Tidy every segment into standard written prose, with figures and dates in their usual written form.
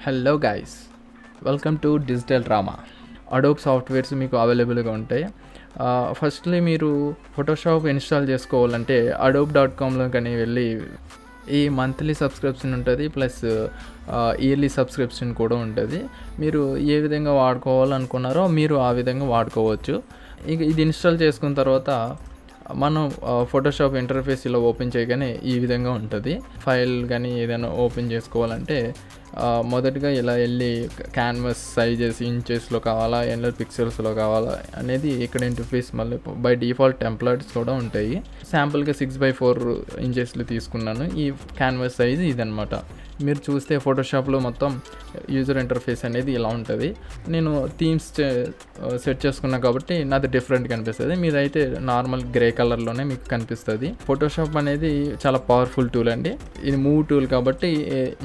Hello guys, welcome to digital drama. Adobe softwares మీకు అవైలబుల్గా ఉంటాయి. ఫస్ట్లీ మీరు ఫోటోషాప్ ఇన్స్టాల్ చేసుకోవాలంటే adobe.comలో కానీ వెళ్ళి ఈ మంత్లీ సబ్స్క్రిప్షన్ ఉంటుంది, ప్లస్ ఇయర్లీ సబ్స్క్రిప్షన్ కూడా ఉంటుంది. మీరు ఏ విధంగా వాడుకోవాలనుకున్నారో మీరు ఆ విధంగా వాడుకోవచ్చు. ఇక ఇది ఇన్స్టాల్ చేసుకున్న తర్వాత మనం ఫోటోషాప్ ఇంటర్ఫేస్ ఇలా ఓపెన్ చేయగానే ఈ విధంగా ఉంటుంది. ఫైల్ కానీ ఏదైనా ఓపెన్ చేసుకోవాలంటే మొదటగా ఇలా వెళ్ళి క్యాన్వాస్ సైజెస్ ఇంచెస్లో కావాలా, ఎన్ని పిక్సెల్స్లో కావాలా అనేది ఇక్కడ ఇంటర్ఫేస్ మళ్ళీ బై డిఫాల్ట్ టెంప్లెట్స్ కూడా ఉంటాయి. శాంపుల్గా 6x4 ఇంచెస్లు తీసుకున్నాను. ఈ క్యాన్వాస్ సైజ్ ఇదనమాట. మీరు చూస్తే ఫోటోషాప్లో మొత్తం యూజర్ ఇంటర్ఫేస్ అనేది ఇలా ఉంటుంది. నేను థీమ్స్ సెట్ చేసుకున్నా కాబట్టి నాది డిఫరెంట్ కనిపిస్తుంది. మీదైతే నార్మల్ గ్రే కలర్లోనే మీకు కనిపిస్తుంది. ఫోటోషాప్ అనేది చాలా పవర్ఫుల్ టూల్ అండి. ఇది మూవ్ టూల్ కాబట్టి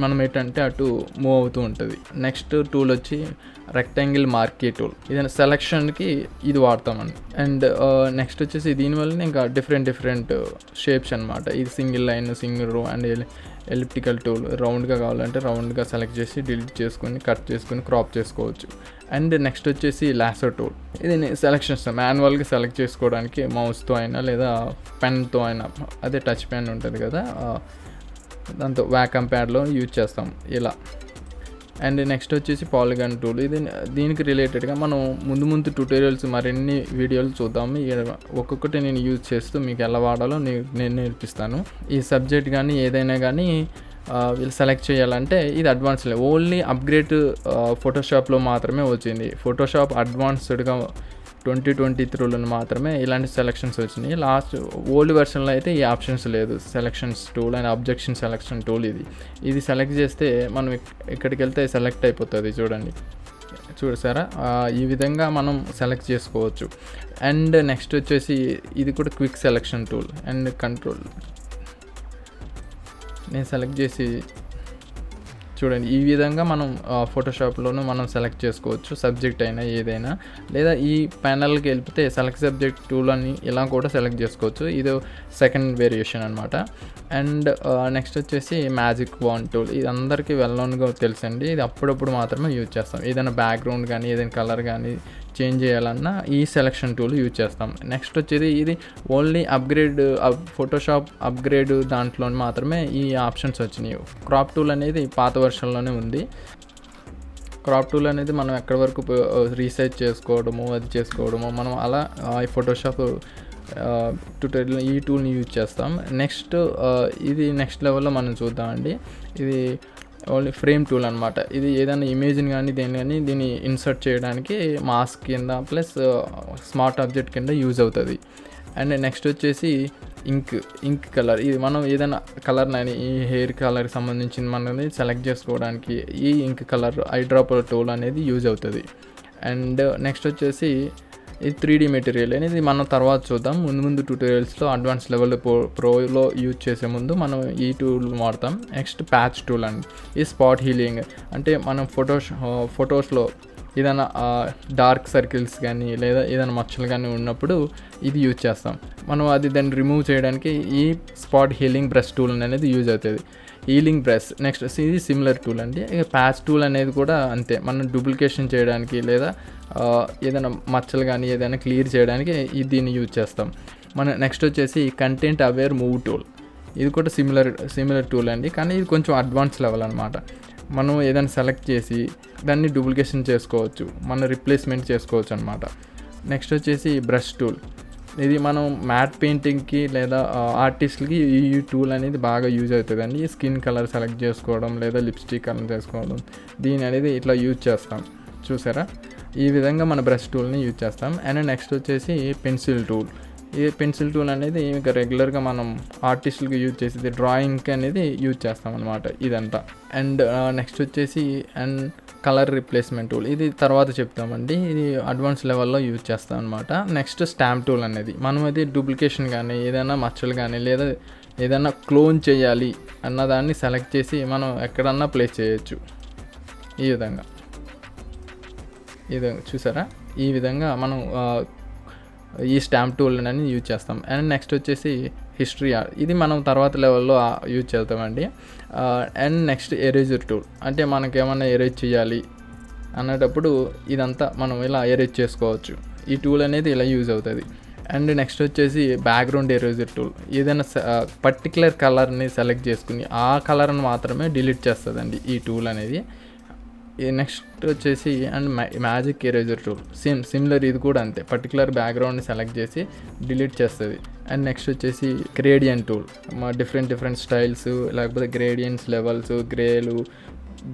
మనం ఏంటంటే అటు మూవ్ అవుతూ ఉంటుంది. నెక్స్ట్ టూల్ వచ్చి రెక్టాంగిల్ మార్కీ టూల్. ఇది సెలక్షన్కి ఇది వాడతామండి. అండ్ నెక్స్ట్ వచ్చేసి దీనివల్ల ఇంకా డిఫరెంట్ షేప్స్ అనమాట. ఇది సింగిల్ లైన్, సింగిల్ రో అండ్ ఎలిప్టికల్ టూల్. రౌండ్గా కావాలంటే రౌండ్గా సెలెక్ట్ చేసి డిలీట్ చేసుకొని కట్ చేసుకొని క్రాప్ చేసుకోవచ్చు. అండ్ నెక్స్ట్ వచ్చేసి లాసో టూల్. ఇది సెలెక్షన్స్ మాన్యువల్గా సెలెక్ట్ చేసుకోవడానికి మౌస్తో అయినా లేదా పెన్తో అయినా, అదే టచ్ పెన్ ఉంటుంది కదా, దాంతో వ్యాకమ్ ప్యాడ్లో యూజ్ చేస్తాం ఇలా. అండ్ నెక్స్ట్ వచ్చేసి పాలిగాన్ టూల్. ఇది దీనికి రిలేటెడ్గా మనం ముందు ట్యూటోరియల్స్ మరిన్ని వీడియోలు చూద్దాము. ఒక్కొక్కటి నేను యూజ్ చేస్తూ మీకు ఎలా వాడాలో నేను నేర్పిస్తాను. ఈ సబ్జెక్ట్ కానీ ఏదైనా కానీ వీళ్ళు సెలెక్ట్ చేయాలంటే ఇది అడ్వాన్స్డ్, ఓన్లీ అప్గ్రేడ్ ఫోటోషాప్లో మాత్రమే వచ్చింది. ఫోటోషాప్ అడ్వాన్స్డ్గా 2023లో మాత్రమే ఇలాంటి సెలక్షన్స్ వచ్చినాయి. లాస్ట్ ఓల్డ్ వెర్షన్లో అయితే ఈ ఆప్షన్స్ లేదు. Selections tool and objection selection tool ఇది సెలెక్ట్ చేస్తే మనం ఇక్కడికి వెళ్తే సెలెక్ట్ అయిపోతుంది. చూసారా, ఈ విధంగా మనం సెలెక్ట్ చేసుకోవచ్చు. అండ్ నెక్స్ట్ వచ్చేసి ఇది కూడా quick selection tool and control. నేను సెలెక్ట్ చేసి చూడండి, ఈ విధంగా మనం ఫోటోషాప్లోనూ మనం సెలెక్ట్ చేసుకోవచ్చు. సబ్జెక్ట్ అయినా ఏదైనా, లేదా ఈ ప్యానల్కి వెళ్ళిపోతే సెలెక్ట్ సబ్జెక్ట్ టూల్ అని ఇలా కూడా సెలెక్ట్ చేసుకోవచ్చు. ఇది సెకండ్ వేరియేషన్ అనమాట. అండ్ నెక్స్ట్ వచ్చేసి మ్యాజిక్ వాండ్ టూల్. ఇది అందరికీ వెల్నోన్గా తెలుసండి. ఇది అప్పుడప్పుడు మాత్రమే యూజ్ చేస్తాం. ఏదైనా బ్యాక్గ్రౌండ్ కానీ ఏదైనా కలర్ కానీ చేంజ్ చేయాలన్నా ఈ సెలెక్షన్ టూల్ యూజ్ చేస్తాం. నెక్స్ట్ వచ్చేది ఇది ఓన్లీ అప్గ్రేడ్ ఫోటోషాప్ అప్గ్రేడ్ దాంట్లో మాత్రమే ఈ ఆప్షన్స్ వచ్చినాయి. క్రాప్ టూల్ అనేది పాత వెర్షన్లోనే ఉంది. క్రాప్ టూల్ అనేది మనం ఎక్కడి వరకు రీసైజ్ చేసుకోవడము, అది చేసుకోవడము, మనం అలా ఈ ఫోటోషాప్ ట్యూటోరియల్ ఈ టూల్ని యూజ్ చేస్తాం. నెక్స్ట్ ఇది నెక్స్ట్ లెవెల్లో మనం చూద్దామండి. ఇది ఓన్లీ ఫ్రేమ్ టూల్ అనమాట. ఇది ఏదైనా ఇమేజ్ని కానీ దీన్ని ఇన్సర్ట్ చేయడానికి మాస్క్ కింద ప్లస్ స్మార్ట్ ఆబ్జెక్ట్ కింద యూజ్ అవుతుంది. అండ్ నెక్స్ట్ వచ్చేసి ఇంక్ కలర్. ఇది మనం ఏదైనా కలర్ ఈ హెయిర్ కలర్కి సంబంధించిన మనది సెలెక్ట్ చేసుకోవడానికి ఈ ఇంక్ కలర్ ఐడ్రాప్ టూల్ అనేది యూజ్ అవుతుంది. అండ్ నెక్స్ట్ వచ్చేసి ఇది 3D మెటీరియల్ అనేది మనం తర్వాత చూద్దాం. ముందు ట్యూటోరియల్స్లో అడ్వాన్స్ లెవెల్ ప్రోలో యూజ్ చేసే ముందు మనం ఈ టూల్ వాడతాం. నెక్స్ట్ ప్యాచ్ టూల్ అండి. ఈ స్పాట్ హీలింగ్ అంటే మనం ఫొటోస్లో ఏదైనా డార్క్ సర్కిల్స్ కానీ లేదా ఏదైనా మచ్చలు కానీ ఉన్నప్పుడు ఇది యూజ్ చేస్తాం. మనం దాన్ని రిమూవ్ చేయడానికి ఈ స్పాట్ హీలింగ్ బ్రష్ టూల్ అనేది యూజ్ అవుతుంది. Healing brush. నెక్స్ట్ ఇది సిమిలర్ టూల్ అండి. ఇక ప్యాచ్ టూల్ అనేది కూడా అంతే. మనం డూప్లికేషన్ చేయడానికి లేదా ఏదైనా మచ్చలు కానీ ఏదైనా క్లియర్ చేయడానికి దీన్ని యూజ్ చేస్తాం. మన నెక్స్ట్ వచ్చేసి కంటెంట్ అవేర్ మూవ్ టూల్. ఇది కూడా సిమిలర్ టూల్ అండి, కానీ ఇది కొంచెం అడ్వాన్స్ లెవెల్ అనమాట. మనం ఏదైనా సెలెక్ట్ చేసి దాన్ని డూప్లికేషన్ చేసుకోవచ్చు, మనం రిప్లేస్మెంట్ చేసుకోవచ్చు అనమాట. నెక్స్ట్ వచ్చేసి బ్రష్ టూల్. ఇది మనం మ్యాట్ పెయింటింగ్కి లేదా ఆర్టిస్ట్లకి ఈ టూల్ అనేది బాగా యూజ్ అవుతుందండి. స్కిన్ కలర్ సెలెక్ట్ చేసుకోవడం లేదా లిప్స్టిక్ కలర్ చేసుకోవడం, దీని అనేది ఇట్లా యూజ్ చేస్తాం. చూసారా, ఈ విధంగా మన బ్రష్ టూల్ని యూజ్ చేస్తాం. అండ్ నెక్స్ట్ వచ్చేసి పెన్సిల్ టూల్. ఈ పెన్సిల్ టూల్ అనేది ఇంకా రెగ్యులర్గా మనం ఆర్టిస్టులకి యూజ్ చేసేది, డ్రాయింగ్కి అనేది యూజ్ చేస్తాం అనమాట ఇదంతా. అండ్ నెక్స్ట్ వచ్చేసి కలర్ రిప్లేస్మెంట్ టూల్. ఇది తర్వాత చెప్తామండి. ఇది అడ్వాన్స్ లెవెల్లో యూజ్ చేస్తాం అనమాట. నెక్స్ట్ స్టాంప్ టూల్ అనేది మనం అది డూప్లికేషన్ కానీ ఏదైనా మచ్చలు కానీ లేదా ఏదైనా క్లోన్ చేయాలి అన్నదాన్ని సెలెక్ట్ చేసి మనం ఎక్కడన్నా ప్లేస్ చేయొచ్చు. ఈ విధంగా చూసారా, ఈ విధంగా మనం ఈ స్టాంప్ టూల్ అని యూజ్ చేస్తాం. అండ్ నెక్స్ట్ వచ్చేసి హిస్టరీ ఇది మనం తర్వాత లెవెల్లో యూజ్ చేస్తామండి. అండ్ నెక్స్ట్ ఎరేజర్ టూల్, అంటే మనకేమన్నా ఎరేజ్ చేయాలి అన్నటప్పుడు ఇదంతా మనం ఇలా ఎరేజ్ చేసుకోవచ్చు. ఈ టూల్ అనేది ఇలా యూజ్ అవుతుంది. అండ్ నెక్స్ట్ వచ్చేసి బ్యాక్గ్రౌండ్ ఎరేజర్ టూల్, ఏదైనా పర్టికులర్ కలర్ని సెలెక్ట్ చేసుకుని ఆ కలర్ని మాత్రమే డిలీట్ చేస్తుందండి ఈ టూల్ అనేది. నెక్స్ట్ వచ్చేసి and magic eraser tool, similar ఇది కూడా అంతే, పర్టికులర్ బ్యాక్గ్రౌండ్ని సెలెక్ట్ చేసి డిలీట్ చేస్తుంది. అండ్ నెక్స్ట్ వచ్చేసి గ్రేడియంట్ టూల్, డిఫరెంట్ స్టైల్స్ లేకపోతే గ్రేడియంట్స్, లెవెల్స్, గ్రేలు,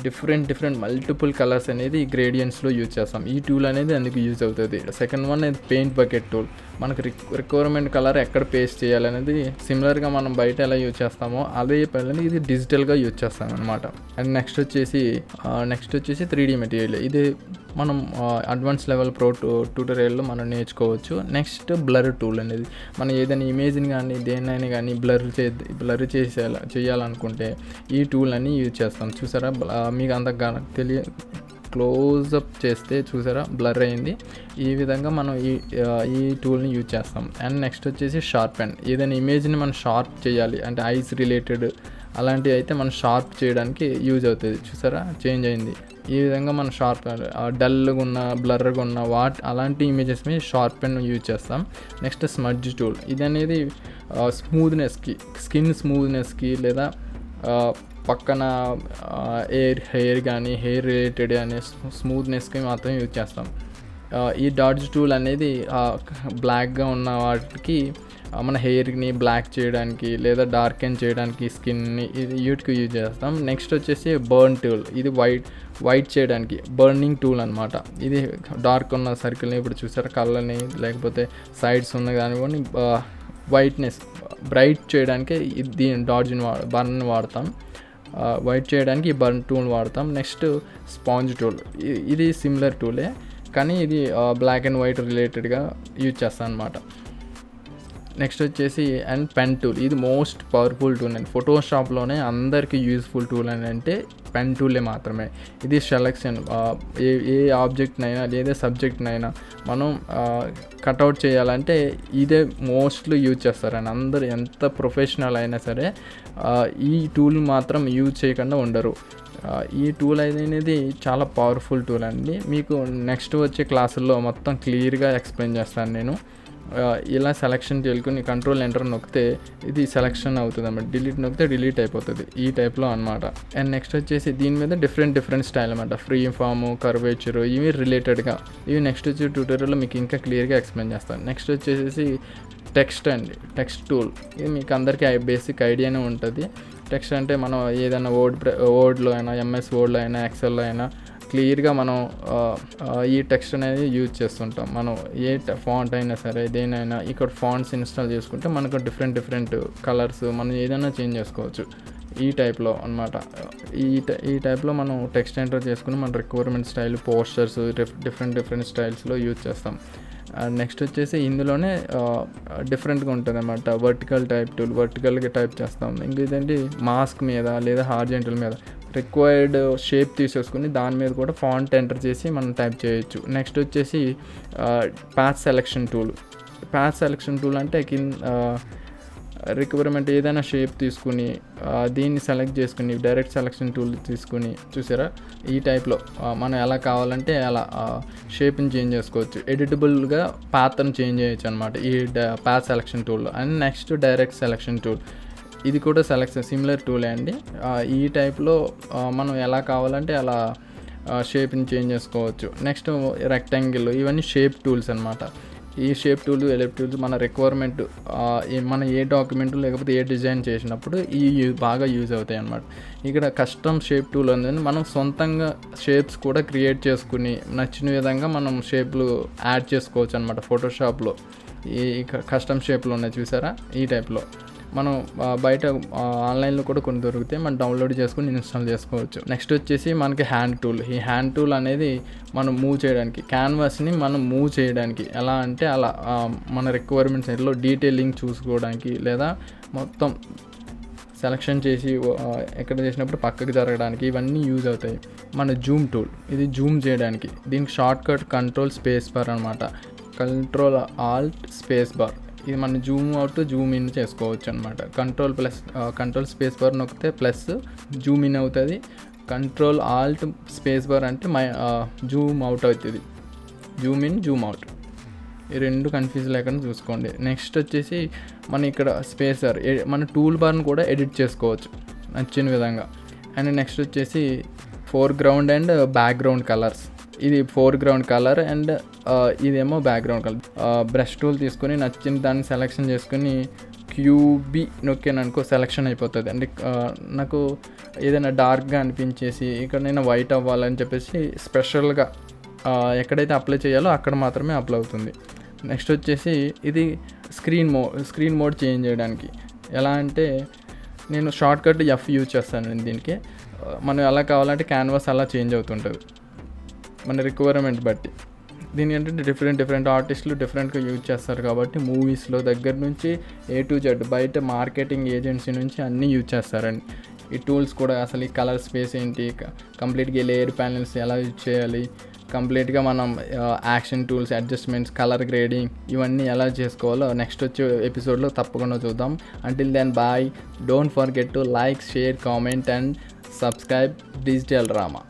డిఫరెంట్ మల్టిపుల్ కలర్స్ అనేది గ్రేడియంట్స్లో యూజ్ చేస్తాం. ఈ టూల్ అనేది అందుకు యూజ్ అవుతుంది. సెకండ్ వన్ ఇది పెయింట్ బకెట్ టూల్, మనకు రిక్వైర్మెంట్ కలర్ ఎక్కడ పేస్ట్ చేయాలనేది సిమిలర్గా మనం బయట ఎలా యూజ్ చేస్తామో అదే పని ఇది డిజిటల్గా యూజ్ చేస్తాం అనమాట. అండ్ నెక్స్ట్ వచ్చేసి 3D మెటీరియల్, ఇది మనం అడ్వాన్స్ లెవెల్ ప్రో ట్యూటోరియల్లో మనం నేర్చుకోవచ్చు. నెక్స్ట్ బ్లర్ టూల్ అనేది మనం ఏదైనా ఇమేజ్ని కానీ దేన్నైనా కానీ బ్లర్ చేయాలనుకుంటే ఈ టూల్ అని యూజ్ చేస్తాం. చూసారా, మీకు అంత క్లోజప్ చేస్తే చూసారా బ్లర్ అయింది. ఈ విధంగా మనం ఈ టూల్ని యూజ్ చేస్తాం. అండ్ నెక్స్ట్ వచ్చేసి షార్పెన్, ఏదైనా ఇమేజ్ని మనం షార్ప్ చేయాలి అంటే ఐస్ రిలేటెడ్ అలాంటివి అయితే మనం షార్ప్ చేయడానికి యూజ్ అవుతుంది. చూసారా చేంజ్ అయింది. ఈ విధంగా మనం షార్ప్ డల్గా ఉన్న బ్లర్గా ఉన్న అలాంటి ఇమేజెస్ మీద షార్పెన్ యూజ్ చేస్తాం. నెక్స్ట్ స్మడ్జ్ టూల్, ఇది అనేది స్మూత్నెస్కి, స్కిన్ స్మూత్నెస్కి లేదా పక్కన హెయిర్ కానీ హెయిర్ రిలేటెడ్ అనే స్మూత్నెస్కి మాత్రం యూజ్ చేస్తాం. ఈ డాడ్జ్ టూల్ అనేది బ్లాక్గా ఉన్న వాటికి మన హెయిర్ని బ్లాక్ చేయడానికి లేదా డార్కెన్ చేయడానికి స్కిన్ని ఇది వీటికి యూజ్ చేస్తాం. నెక్స్ట్ వచ్చేసి బర్న్ టూల్, ఇది వైట్ చేయడానికి బర్నింగ్ టూల్ అనమాట. ఇది డార్క్ ఉన్న సర్కిల్ని ఇప్పుడు చూసారా కళ్ళని లేకపోతే సైడ్స్ ఉన్న కానివ్వండి వైట్నెస్ బ్రైట్ చేయడానికి దీని బర్న్ వాడతాం. వైట్ చేయడానికి ఈ బర్న్ టూల్ వాడతాం. నెక్స్ట్ స్పాంజ్ టూల్, ఇది సిమిలర్ టూలే కానీ ఇది బ్లాక్ అండ్ వైట్ రిలేటెడ్గా యూజ్ చేస్తాను అనమాట. నెక్స్ట్ వచ్చేసి అండ్ పెన్ టూల్, ఇది మోస్ట్ పవర్ఫుల్ టూల్ అండి. ఫోటోషాప్లోనే అందరికీ యూజ్ఫుల్ టూల్ అని అంటే పెన్ టూలే మాత్రమే. ఇది సెలెక్షన్ ఏ ఆబ్జెక్ట్నైనా లేదా సబ్జెక్ట్నైనా మనం కట్అవుట్ చేయాలంటే ఇదే మోస్ట్లీ యూజ్ చేస్తారని అందరూ ఎంత ప్రొఫెషనల్ అయినా సరే ఈ టూల్ మాత్రం యూజ్ చేయకుండా ఉండరు. ఈ టూల్ అనేది చాలా పవర్ఫుల్ టూల్ అండి. మీకు నెక్స్ట్ వచ్చే క్లాసుల్లో మొత్తం క్లియర్గా ఎక్స్ప్లెయిన్ చేస్తాను నేను. ఇలా సెలెక్షన్ చేసుకుని కంట్రోల్ ఎంటర్ నొక్కితే ఇది సెలెక్షన్ అవుతుంది అన్నమాట. డిలీట్ నొక్కితే డిలీట్ అయిపోతుంది ఈ టైప్లో అనమాట. అండ్ నెక్స్ట్ వచ్చేసి దీని మీద డిఫరెంట్ స్టైల్ అనమాట. ఫ్రీ ఫామ్, కర్వేచర్ ఇవి రిలేటెడ్గా ఇవి నెక్స్ట్ వచ్చే ట్యూటోరియల్లో మీకు ఇంకా క్లియర్గా ఎక్స్ప్లెయిన్ చేస్తాను. నెక్స్ట్ వచ్చేసి టెక్స్ట్ టూల్, ఇది మీకు అందరికీ బేసిక్ ఐడియానే ఉంటుంది. టెక్స్ట్ అంటే మనం ఏదైనా వర్డ్లో అయినా ఎంఎస్ వర్డ్లో అయినా ఎక్సెల్లో అయినా క్లియర్గా మనం ఈ టెక్స్ట్ అనేది యూజ్ చేస్తుంటాం. మనం ఏ ఫాంట్ అయినా సరే దేనైనా ఇక్కడ ఫాంట్స్ ఇన్స్టాల్ చేసుకుంటే మనకు డిఫరెంట్ కలర్స్ మనం ఏదైనా చేంజ్ చేసుకోవచ్చు ఈ టైప్లో అనమాట. ఈ టైప్లో మనం టెక్స్ట్ ఎంటర్ చేసుకుని మన రిక్వైర్మెంట్ స్టైల్ పోస్టర్స్ డిఫరెంట్ స్టైల్స్లో యూజ్ చేస్తాం. నెక్స్ట్ వచ్చేసి ఇందులోనే డిఫరెంట్గా ఉంటుంది అన్నమాట. వర్టికల్ వర్టికల్గా టైప్ చేస్తాం. ఇంకేంటంటే మాస్క్ మీద లేదా హార్జెంటల్ మీద రిక్వైర్డ్ షేప్ తీసేసుకుని దాని మీద కూడా ఫాంట్ ఎంటర్ చేసి మనం టైప్ చేయొచ్చు. నెక్స్ట్ వచ్చేసి ప్యాచ్ సెలెక్షన్ టూల్ అంటే రిక్వైర్మెంట్ ఏదైనా షేప్ తీసుకుని దీన్ని సెలెక్ట్ చేసుకుని డైరెక్ట్ సెలెక్షన్ టూల్ తీసుకుని చూసారా ఈ టైప్లో మనం ఎలా కావాలంటే అలా షేప్ని చేంజ్ చేసుకోవచ్చు. ఎడిటబుల్గా ప్యాటర్న్ చేంజ్ చేయొచ్చు అనమాట ఈ ప్యాచ్ సెలెక్షన్ టూల్లో. And next direct selection tool, ఇది కూడా సిమిలర్ టూలే అండి. ఈ టైప్లో మనం ఎలా కావాలంటే అలా షేప్ని చేంజ్ చేసుకోవచ్చు. నెక్స్ట్ రెక్టాంగిల్, ఇవన్నీ షేప్ టూల్స్ అనమాట. ఈ షేప్ టూల్ ఎలిప్స్ మన రిక్వైర్మెంట్ మనం ఏ డాక్యుమెంట్ లేకపోతే ఏ డిజైన్ చేసినప్పుడు బాగా యూజ్ అవుతాయి అన్నమాట. ఇక్కడ కస్టమ్ షేప్ టూల్ అనేది మనం సొంతంగా షేప్స్ కూడా క్రియేట్ చేసుకుని నచ్చిన విధంగా మనం షేప్లు యాడ్ చేసుకోవచ్చు అనమాట. ఫోటోషాప్లో ఈ కస్టమ్ షేప్లు ఉన్నాయి చూసారా ఈ టైప్లో మనం బయట ఆన్లైన్లో కూడా కొన్ని దొరికితే మనం డౌన్లోడ్ చేసుకుని ఇన్స్టాల్ చేసుకోవచ్చు. నెక్స్ట్ వచ్చేసి మనకి హ్యాండ్ టూల్. ఈ హ్యాండ్ టూల్ అనేది మనం మూవ్ చేయడానికి క్యాన్వాస్ని మనం మూవ్ చేయడానికి ఎలా అంటే అలా మన రిక్వైర్మెంట్ సైడ్లో డీటెయిలింగ్ చూసుకోవడానికి లేదా మొత్తం సెలెక్షన్ చేసి ఎక్కడ చేసినప్పుడు పక్కకి జరగడానికి ఇవన్నీ యూజ్ అవుతాయి. మన జూమ్ టూల్, ఇది జూమ్ చేయడానికి. దీనికి short cut control space bar అనమాట. కంట్రోల్ ఆల్ట్ స్పేస్ బార్ ఇది మనం జూమ్ అవుట్ జూమ్ ఇన్ చేసుకోవచ్చు అనమాట. కంట్రోల్ స్పేస్ బార్ నొక్కితే ప్లస్ జూమ్ ఇన్ అవుతుంది, కంట్రోల్ ఆల్ట్ స్పేస్ బార్ అంటే జూమ్ అవుట్ అవుతుంది, జూమ్ ఇన్ జూమ్ అవుట్. ఈ రెండు కన్ఫ్యూజ్ లేకుండా చూసుకోండి. నెక్స్ట్ వచ్చేసి మనం ఇక్కడ స్పేసర్ మన టూల్ బార్ని కూడా ఎడిట్ చేసుకోవచ్చు నచ్చిన విధంగా. అండ్ నెక్స్ట్ వచ్చేసి ఫోర్గ్రౌండ్ అండ్ బ్యాక్గ్రౌండ్ కలర్స్. ఇది ఫోర్గ్రౌండ్ కలర్ అండ్ ఇదేమో బ్యాక్గ్రౌండ్ కలర్. బ్రష్ టూల్ తీసుకొని నచ్చిన దాన్ని సెలెక్షన్ చేసుకొని క్యూబీ నొక్కాను అనుకో సెలెక్షన్ అయిపోతుంది. అంటే నాకు ఏదైనా డార్క్గా అనిపించేసి ఇక్కడ నేను వైట్ అవ్వాలని చెప్పేసి స్పెషల్గా ఎక్కడైతే అప్లై చేయాలో అక్కడ మాత్రమే అప్లై అవుతుంది. నెక్స్ట్ వచ్చేసి ఇది స్క్రీన్ మోడ్ చేంజ్ చేయడానికి ఎలా అంటే నేను షార్ట్కట్ ఎఫ్ యూజ్ చేస్తాను దీనికి. మనం ఎలా కావాలంటే క్యాన్వాస్ అలా చేంజ్ అవుతుంటుంది మన రిక్వైర్మెంట్ బట్టి. దీని ఏంటంటే డిఫరెంట్ ఆర్టిస్టులు డిఫరెంట్గా యూజ్ చేస్తారు కాబట్టి మూవీస్లో దగ్గర నుంచి A to Z బయట మార్కెటింగ్ ఏజెన్సీ నుంచి అన్నీ యూజ్ చేస్తారండి. ఈ టూల్స్ కూడా అసలు ఈ కలర్ స్పేస్ ఏంటి, కంప్లీట్గా లేయర్ ప్యానెల్స్ ఎలా యూజ్ చేయాలి, కంప్లీట్గా మనం action tools, adjustments, colour grading ఇవన్నీ ఎలా చేసుకోవాలో నెక్స్ట్ వచ్చే ఎపిసోడ్లో తప్పకుండా చూద్దాం. Until then bye. Don't forget to like, share, comment and subscribe digital drama.